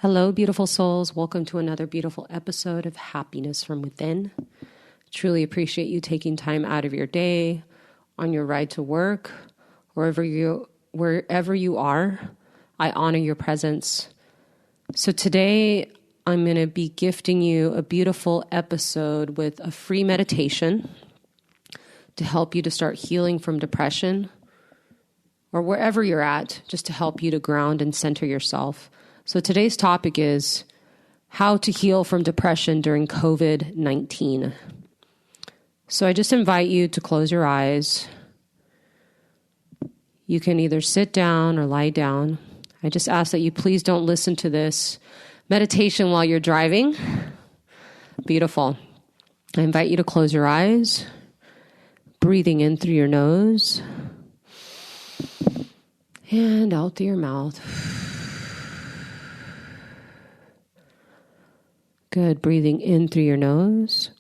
Hello, beautiful souls. Welcome to another beautiful episode of Happiness from Within. Truly appreciate you taking time out of your day, on your ride to work, wherever you are. I honor your presence. So today I'm going to be gifting you a beautiful episode with a free meditation to help you to start healing from depression or wherever you're at, just to help you to ground and center yourself. So today's topic is how to heal from depression during COVID-19. So I just invite you to close your eyes. You can either sit down or lie down. I just ask that you please don't listen to this meditation while you're driving. Beautiful. I invite you to close your eyes, breathing in through your nose and out through your mouth. Good. Breathing in through your nose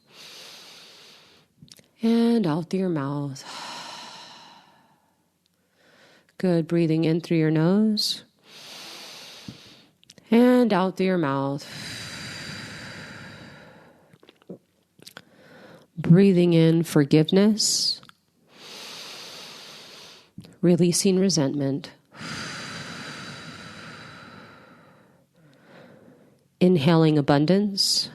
and out through your mouth. Good. Breathing in through your nose and out through your mouth. Breathing in forgiveness, releasing resentment. Inhaling abundance,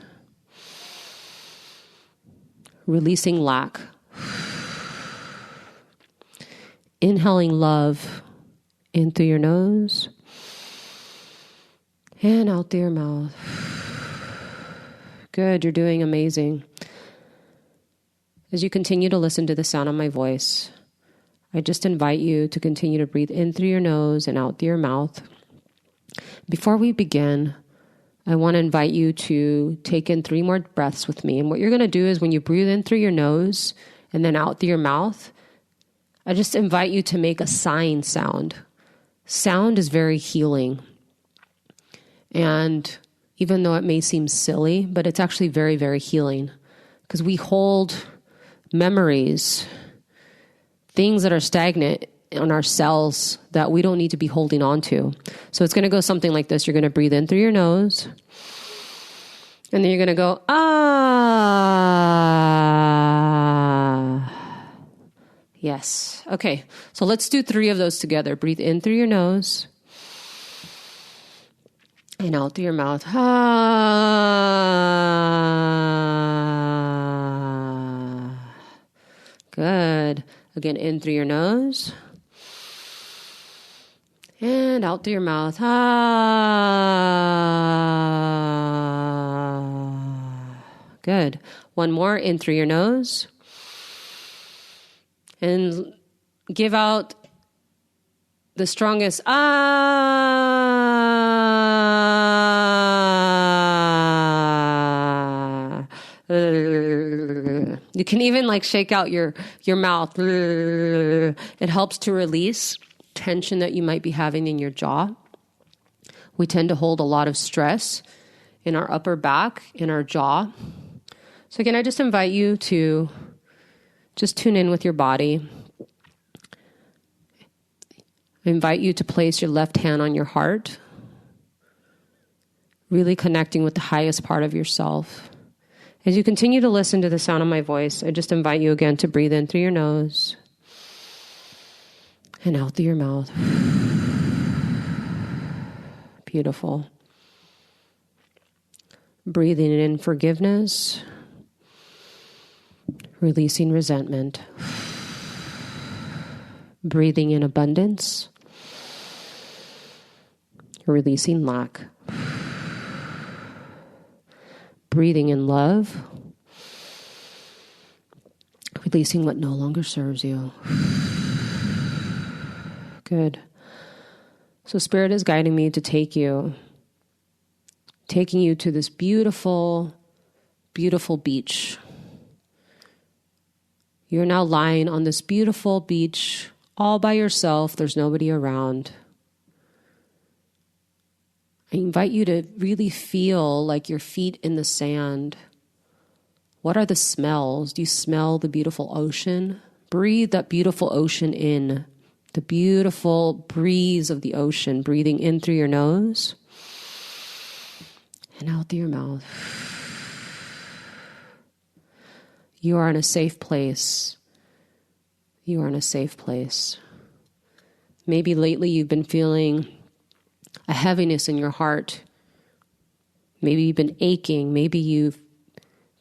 releasing lack. Inhaling love in through your nose and out through your mouth. Good, you're doing amazing. As you continue to listen to the sound of my voice, I just invite you to continue to breathe in through your nose and out through your mouth. Before we begin, I want to invite you to take in 3 more breaths with me. And what you're going to do is when you breathe in through your nose and then out through your mouth, I just invite you to make a sighing sound. Sound is very healing. And even though it may seem silly, but it's actually very, very healing. Because we hold memories, things that are stagnant on our cells that we don't need to be holding on to. So it's going to go something like this. You're going to breathe in through your nose. And then you're going to go, ah. Yes. Okay. So let's do 3 of those together. Breathe in through your nose. And out through your mouth. Ah. Good. Again, in through your nose. And out through your mouth. Ah. Good. One more, in through your nose. And give out the strongest ah. You can even shake out your mouth. It helps to release tension that you might be having in your jaw. We tend to hold a lot of stress in our upper back, in our jaw. So again, I just invite you to just tune in with your body. I invite you to place your left hand on your heart, really connecting with the highest part of yourself. As you continue to listen to the sound of my voice, I just invite you again to breathe in through your nose and out through your mouth. Beautiful. Breathing in forgiveness, releasing resentment. Breathing in abundance, releasing lack. Breathing in love, releasing what no longer serves you. Good. So Spirit is guiding me to taking you to this beautiful, beautiful beach. You're now lying on this beautiful beach all by yourself. There's nobody around. I invite you to really feel like your feet in the sand. What are the smells? Do you smell the beautiful ocean? Breathe that beautiful ocean in. The beautiful breeze of the ocean, breathing in through your nose And out through your mouth. You are in a safe place. You are in a safe place. Maybe lately you've been feeling a heaviness in your heart. Maybe you've been aching. Maybe you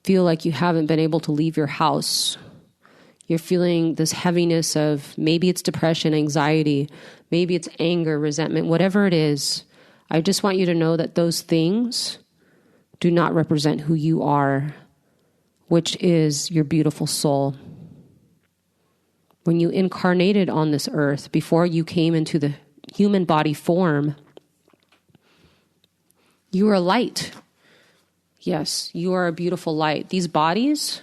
feel like you haven't been able to leave your house. You're feeling this heaviness of maybe it's depression, anxiety, maybe it's anger, resentment, whatever it is. I just want you to know that those things do not represent who you are, which is your beautiful soul. When you incarnated on this earth, before you came into the human body form, you are a light. Yes, you are a beautiful light. These bodies,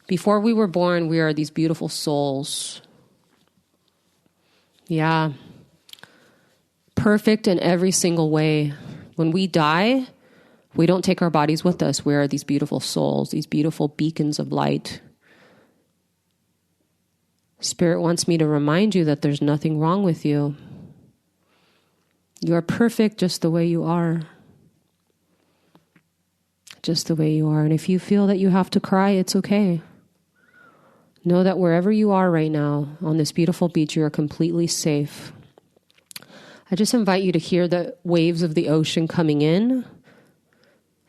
before we were born, we are these beautiful souls. Yeah. Perfect in every single way. When we die, we don't take our bodies with us. We are these beautiful souls, these beautiful beacons of light. Spirit wants me to remind you that there's nothing wrong with you. You are perfect just the way you are. Just the way you are. And if you feel that you have to cry, it's okay. Know that wherever you are right now, on this beautiful beach, you are completely safe. I just invite you to hear the waves of the ocean coming in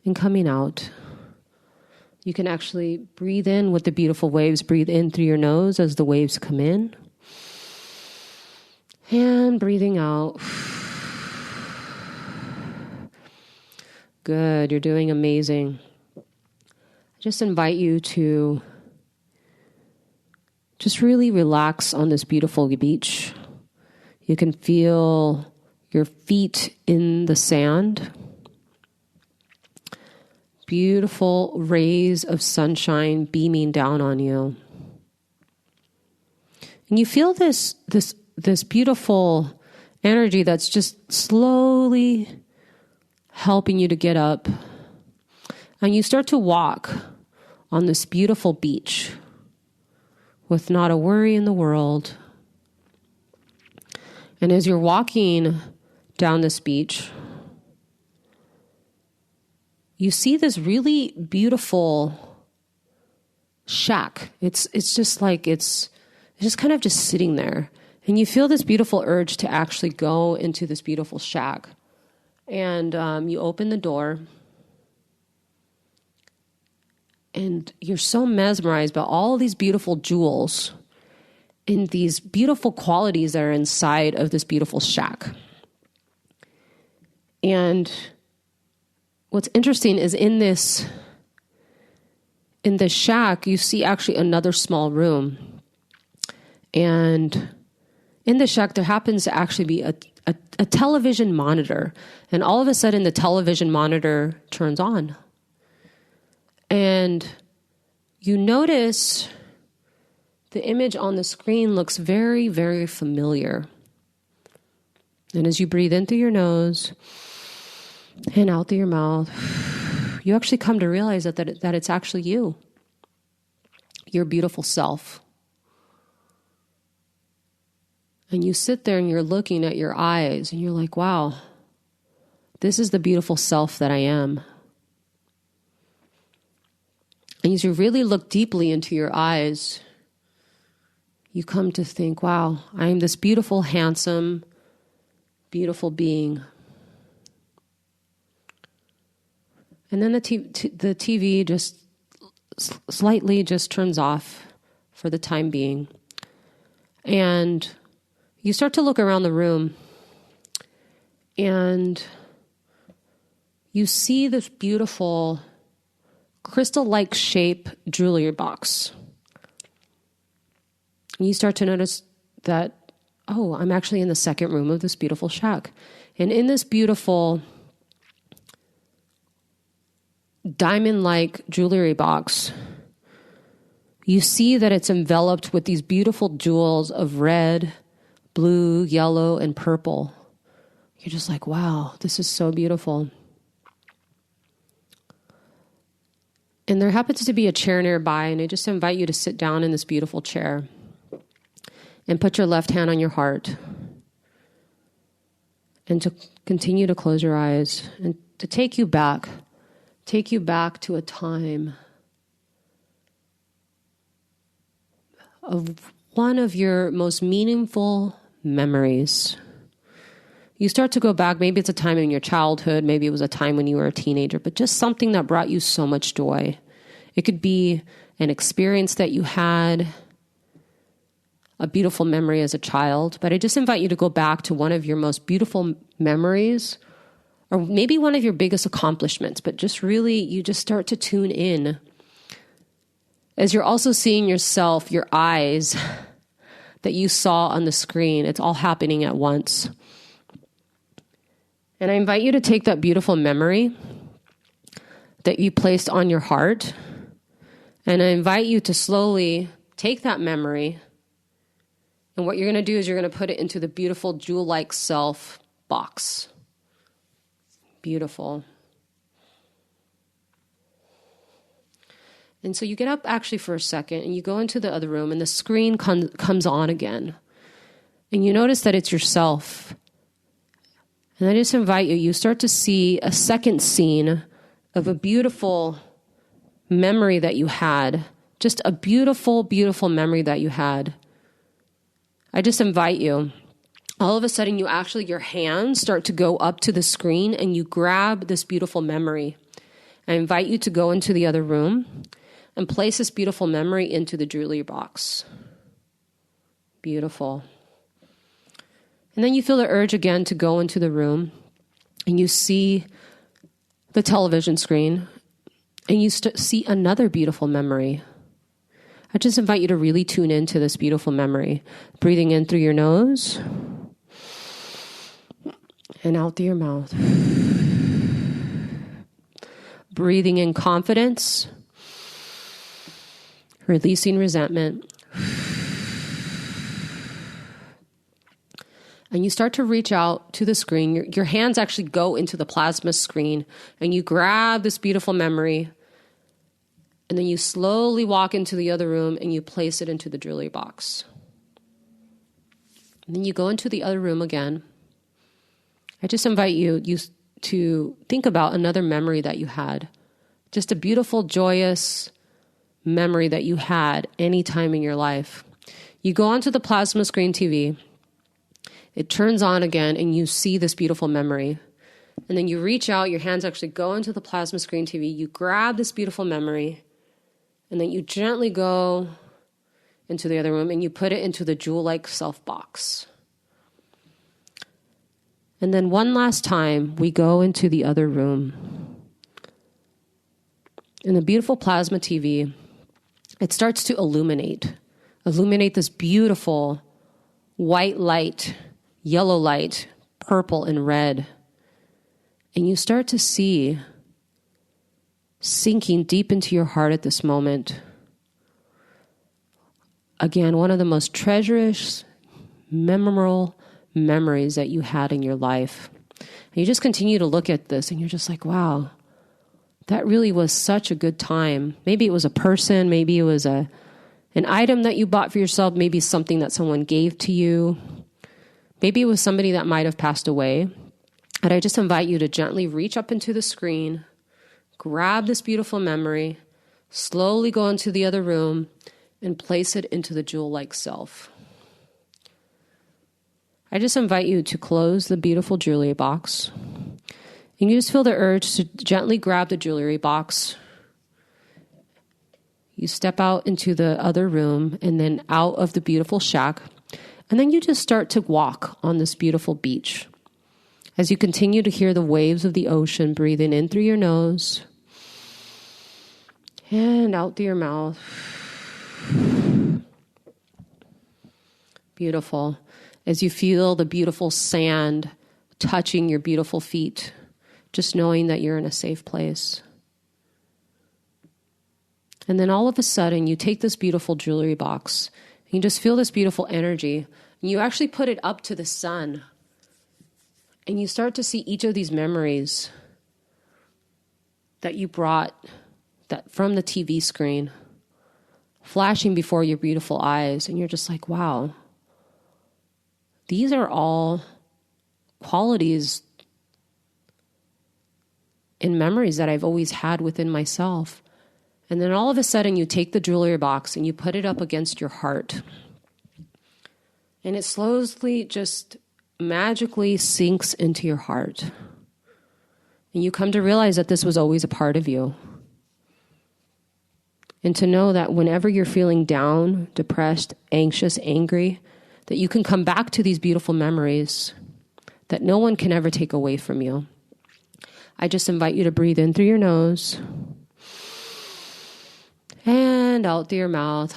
and coming out. You can actually breathe in with the beautiful waves. Breathe in through your nose as the waves come in. And breathing out. Good. You're doing amazing. I just invite you to just really relax on this beautiful beach. You can feel your feet in the sand. Beautiful rays of sunshine beaming down on you. And you feel this beautiful energy that's just slowly helping you to get up. And you start to walk on this beautiful beach with not a worry in the world. And as you're walking down this beach, you see this really beautiful shack. It's just like, it's just kind of just sitting there. And you feel this beautiful urge to actually go into this beautiful shack. And you open the door. And you're so mesmerized by all these beautiful jewels and these beautiful qualities that are inside of this beautiful shack. And what's interesting is in this shack, you see actually another small room. And in the shack, there happens to actually be a television monitor. And all of a sudden, the television monitor turns on. And you notice the image on the screen looks very, very familiar. And as you breathe in through your nose and out through your mouth, you actually come to realize that it's actually you, your beautiful self. And you sit there and you're looking at your eyes and you're like, wow, this is the beautiful self that I am. And as you really look deeply into your eyes, you come to think, wow, I am this beautiful, handsome, beautiful being. And then the TV just slightly just turns off for the time being. And you start to look around the room and you see this beautiful crystal-like shape jewelry box. And you start to notice that, oh, I'm actually in the second room of this beautiful shack. And in this beautiful diamond-like jewelry box, you see that it's enveloped with these beautiful jewels of red, blue, yellow, and purple. You're just like, wow, this is so beautiful. And there happens to be a chair nearby, and I just invite you to sit down in this beautiful chair and put your left hand on your heart and to continue to close your eyes and to take you back to a time of one of your most meaningful memories. You start to go back, maybe it's a time in your childhood, maybe it was a time when you were a teenager, but just something that brought you so much joy. It could be an experience that you had, a beautiful memory as a child, but I just invite you to go back to one of your most beautiful memories, or maybe one of your biggest accomplishments, but just really, you just start to tune in. As you're also seeing yourself, your eyes that you saw on the screen, it's all happening at once. And I invite you to take that beautiful memory that you placed on your heart, and I invite you to slowly take that memory, and what you're going to do is you're going to put it into the beautiful jewel-like self box. Beautiful. And so you get up actually for a second, and you go into the other room, and the screen comes on again. And you notice that it's yourself. And I just invite you, you start to see a second scene of a beautiful memory that you had. Just a beautiful, beautiful memory that you had. I just invite you. All of a sudden, your hands start to go up to the screen and you grab this beautiful memory. I invite you to go into the other room and place this beautiful memory into the jewelry box. Beautiful. And then you feel the urge again to go into the room and you see the television screen and you see another beautiful memory. I just invite you to really tune into this beautiful memory. Breathing in through your nose and out through your mouth. Breathing in confidence, releasing resentment. And you start to reach out to the screen. Your hands actually go into the plasma screen and you grab this beautiful memory. And then you slowly walk into the other room and you place it into the jewelry box. And then you go into the other room again. I just invite you to think about another memory that you had. Just a beautiful, joyous memory that you had any time in your life. You go onto the plasma screen TV. It turns on again and you see this beautiful memory. And then you reach out, your hands actually go into the plasma screen TV. You grab this beautiful memory. And then you gently go into the other room and you put it into the jewel-like self box. And then one last time, we go into the other room. And the beautiful plasma TV, it starts to illuminate this beautiful white light, yellow light, purple and red. And you start to see sinking deep into your heart at this moment. Again, one of the most treacherous, memorable memories that you had in your life. And you just continue to look at this and you're just like, wow, that really was such a good time. Maybe it was a person, maybe it was an item that you bought for yourself, maybe something that someone gave to you. Maybe it was somebody that might have passed away. And I just invite you to gently reach up into the screen, grab this beautiful memory, slowly go into the other room, and place it into the jewel-like self. I just invite you to close the beautiful jewelry box. And you just feel the urge to gently grab the jewelry box. You step out into the other room and then out of the beautiful shack. And then you just start to walk on this beautiful beach. As you continue to hear the waves of the ocean, breathing in through your nose and out through your mouth. Beautiful. As you feel the beautiful sand touching your beautiful feet, just knowing that you're in a safe place. And then all of a sudden, you take this beautiful jewelry box, and you just feel this beautiful energy, and you actually put it up to the sun. And you start to see each of these memories that you brought that from the TV screen flashing before your beautiful eyes. And you're just like, wow, these are all qualities and memories that I've always had within myself. And then all of a sudden you take the jewelry box and you put it up against your heart. And it slowly just magically sinks into your heart. And you come to realize that this was always a part of you. And to know that whenever you're feeling down, depressed, anxious, angry, that you can come back to these beautiful memories that no one can ever take away from you. I just invite you to breathe in through your nose and out through your mouth.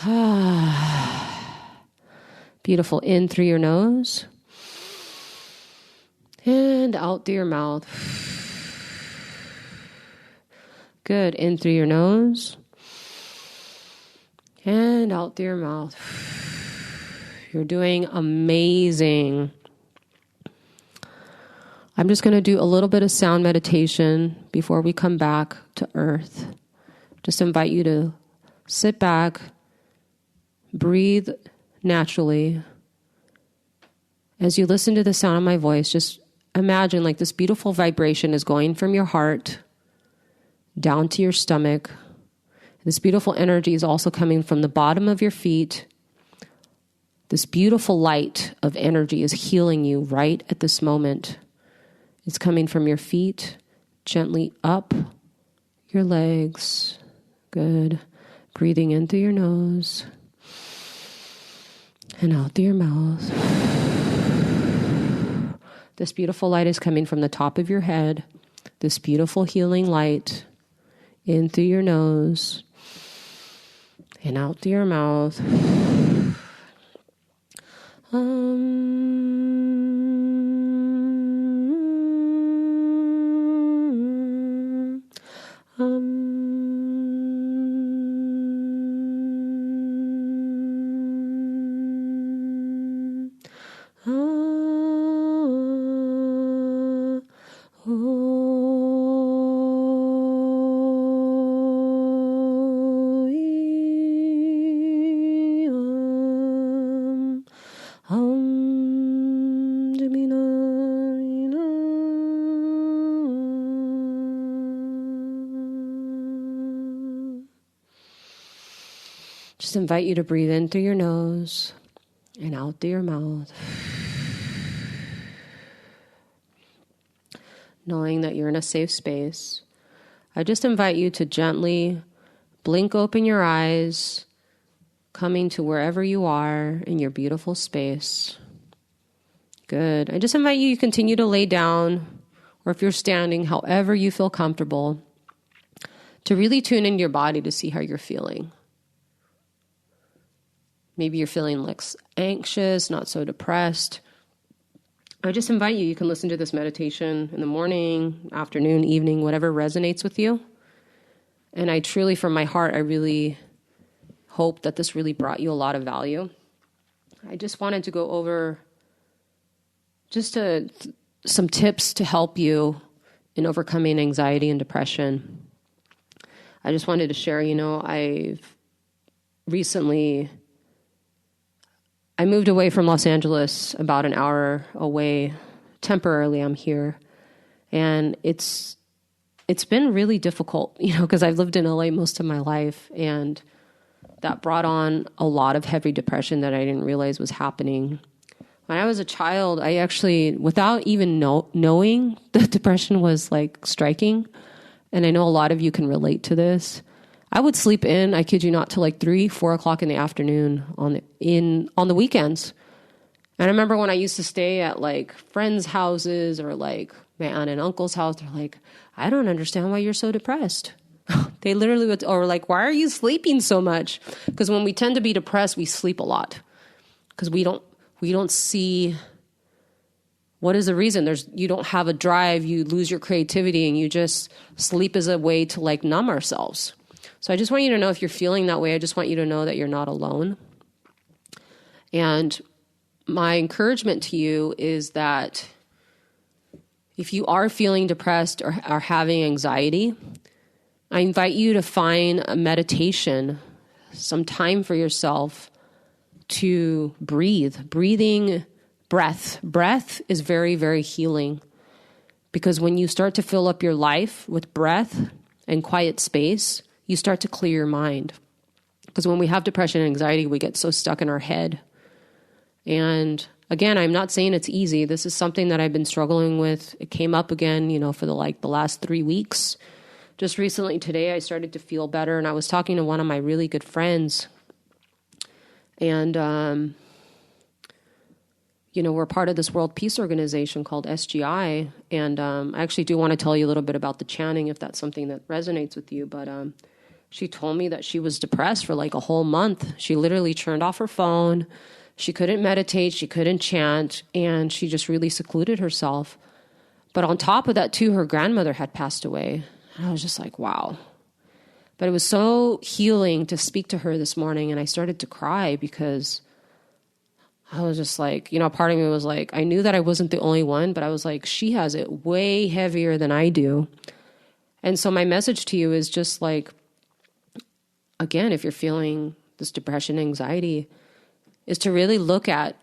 Beautiful. In through your nose and out through your mouth. Good. In through your nose and out through your mouth. You're doing amazing. I'm just going to do a little bit of sound meditation before we come back to earth. Just invite you to sit back, breathe naturally. As you listen to the sound of my voice, just imagine like this beautiful vibration is going from your heart down to your stomach. This beautiful energy is also coming from the bottom of your feet. This beautiful light of energy is healing you right at this moment. It's coming from your feet, gently up your legs. Good. Breathing in through your nose and out through your mouth. This beautiful light is coming from the top of your head. This beautiful healing light in through your nose and out through your mouth. Just invite you to breathe in through your nose and out through your mouth. Knowing that you're in a safe space, I just invite you to gently blink open your eyes, coming to wherever you are in your beautiful space. Good. I just invite you to continue to lay down, or if you're standing, however you feel comfortable, to really tune into your body to see how you're feeling. Maybe you're feeling like anxious, not so depressed. I just invite you can listen to this meditation in the morning, afternoon, evening, whatever resonates with you. And I truly, from my heart, I really hope that this really brought you a lot of value. I just wanted to go over just some tips to help you in overcoming anxiety and depression. I just wanted to share, I've recently... I moved away from Los Angeles about an hour away. Temporarily, I'm here. And it's been really difficult, because I've lived in LA most of my life. And that brought on a lot of heavy depression that I didn't realize was happening. When I was a child, I actually, without even knowing that depression was like striking, and I know a lot of you can relate to this, I would sleep in, I kid you not, till like 3, 4 o'clock in the afternoon on the weekends. And I remember when I used to stay at like friends' houses or like my aunt and uncle's house, they're like, I don't understand why you're so depressed. They literally would, or like, why are you sleeping so much? Because when we tend to be depressed, we sleep a lot. Because we don't see what is the reason. You don't have a drive, you lose your creativity, and you just sleep as a way to like numb ourselves. So I just want you to know if you're feeling that way, I just want you to know that you're not alone. And my encouragement to you is that if you are feeling depressed or are having anxiety, I invite you to find a meditation, some time for yourself to breathe. Breath is very, very healing. Because when you start to fill up your life with breath and quiet space, you start to clear your mind. Because when we have depression and anxiety, we get so stuck in our head. And again, I'm not saying it's easy. This is something that I've been struggling with. It came up again, for the last 3 weeks. Just recently today, I started to feel better, and I was talking to one of my really good friends, and we're part of this World Peace Organization called SGI, and I actually do want to tell you a little bit about the chanting if that's something that resonates with you, but she told me that she was depressed for like a whole month. She literally turned off her phone. She couldn't meditate. She couldn't chant, and she just really secluded herself. But on top of that, too, her grandmother had passed away. I was just like, wow. But it was so healing to speak to her this morning, and I started to cry because I was just like, part of me was like, I knew that I wasn't the only one, but I was like, she has it way heavier than I do. And so my message to you is just like, again, if you're feeling this depression, anxiety, is to really look at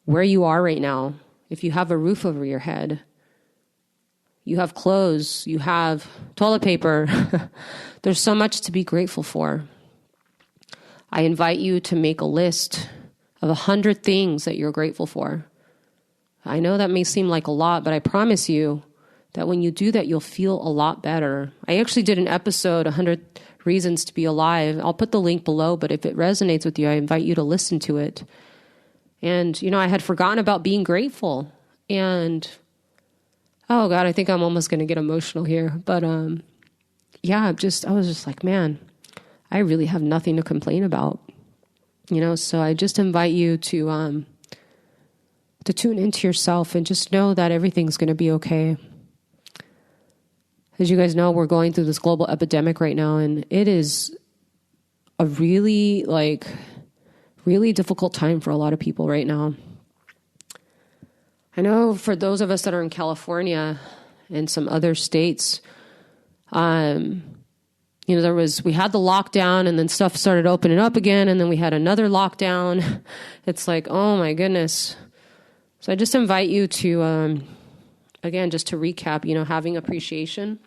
where you are right now. If you have a roof over your head, you have clothes, you have toilet paper. There's so much to be grateful for. I invite you to make a list of 100 things that you're grateful for. I know that may seem like a lot, but I promise you that when you do that, you'll feel a lot better. I actually did an episode, 100 Reasons to Be Alive. I'll put the link below, but if it resonates with you, I invite you to listen to it. And, I had forgotten about being grateful. And oh God, I think I'm almost going to get emotional here. But I was just like, man, I really have nothing to complain about. So I just invite you to tune into yourself and just know that everything's going to be okay. As you guys know, we're going through this global epidemic right now, and it is a really, really difficult time for a lot of people right now. I know for those of us that are in California and some other states, we had the lockdown, and then stuff started opening up again, and then we had another lockdown. It's like, oh my goodness. So I just invite you to, again, just to recap, having appreciation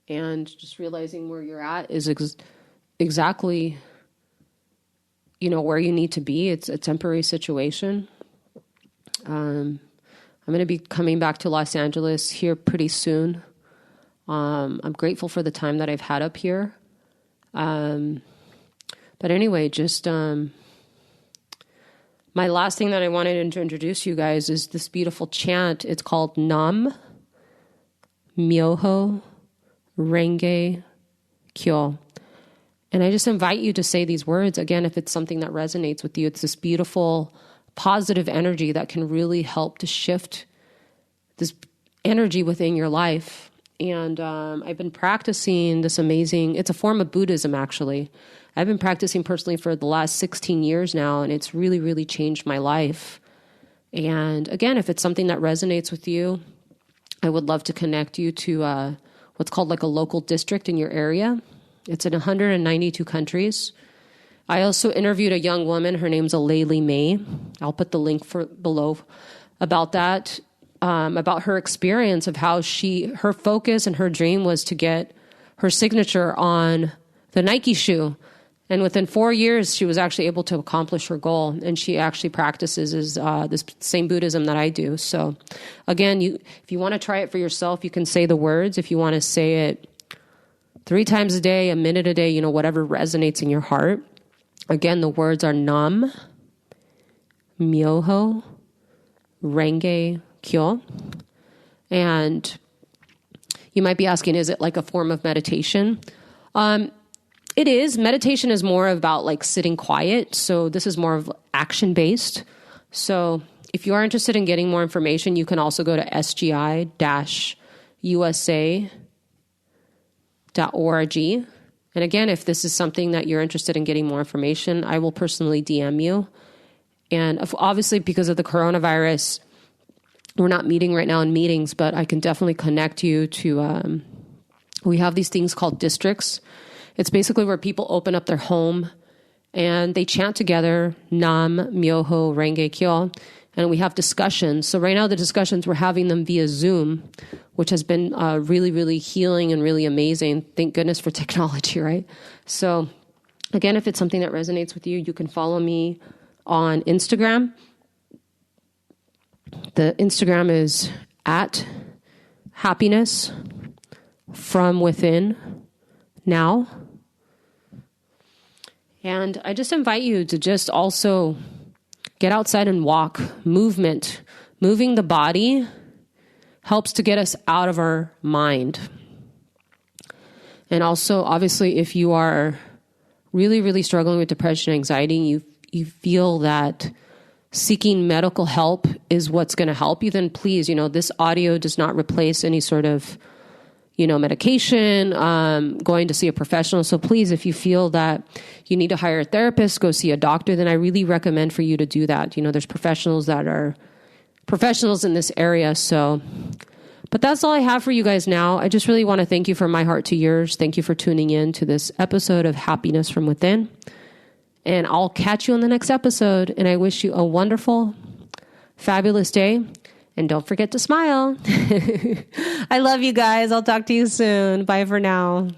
and just realizing where you're at is exactly, where you need to be. It's a temporary situation. I'm going to be coming back to Los Angeles here pretty soon. I'm grateful for the time that I've had up here. But anyway, just my last thing that I wanted to introduce you guys is this beautiful chant. It's called Nam Myoho Renge Kyo. And I just invite you to say these words again if it's something that resonates with you. It's this beautiful positive energy that can really help to shift this energy within your life. And I've been practicing this it's a form of Buddhism, actually. I've been practicing personally for the last 16 years now, and it's really, really changed my life. And again, if it's something that resonates with you, I would love to connect you to what's called like a local district in your area. It's in 192 countries. I also interviewed a young woman. Her name's Alayli May. I'll put the link below about that, about her experience of how her focus and her dream was to get her signature on the Nike shoe. And within 4 years, she was actually able to accomplish her goal. And she actually practices this same Buddhism that I do. So again, if you want to try it for yourself, you can say the words. If you want to say it 3 times a day, a minute a day, whatever resonates in your heart. Again, the words are Nam Myoho Renge Kyo. And you might be asking, is it like a form of meditation? It is. Meditation is more about like sitting quiet. So this is more of action-based. So if you are interested in getting more information, you can also go to sgi-usa.org. And again, if this is something that you're interested in getting more information, I will personally DM you. And obviously, because of the coronavirus, we're not meeting right now in meetings, but I can definitely connect you to, we have these things called districts. It's basically where people open up their home and they chant together, Nam Myoho Renge Kyo. and we have discussions. So right now the discussions, we're having them via Zoom, which has been really, really healing and really amazing. Thank goodness for technology, right? So again, if it's something that resonates with you, you can follow me on Instagram. The Instagram is at happiness from within now. And I just invite you to just also get outside and walk. Movement. Moving the body helps to get us out of our mind. And also, obviously, if you are really, really struggling with depression and anxiety, you feel that seeking medical help is what's going to help you, then please, this audio does not replace any sort of medication, going to see a professional. So please, if you feel that you need to hire a therapist, go see a doctor, then I really recommend for you to do that. There's professionals that are professionals in this area. So, but that's all I have for you guys now. I just really want to thank you from my heart to yours. Thank you for tuning in to this episode of Happiness from Within. And I'll catch you on the next episode. And I wish you a wonderful, fabulous day. And don't forget to smile. I love you guys. I'll talk to you soon. Bye for now.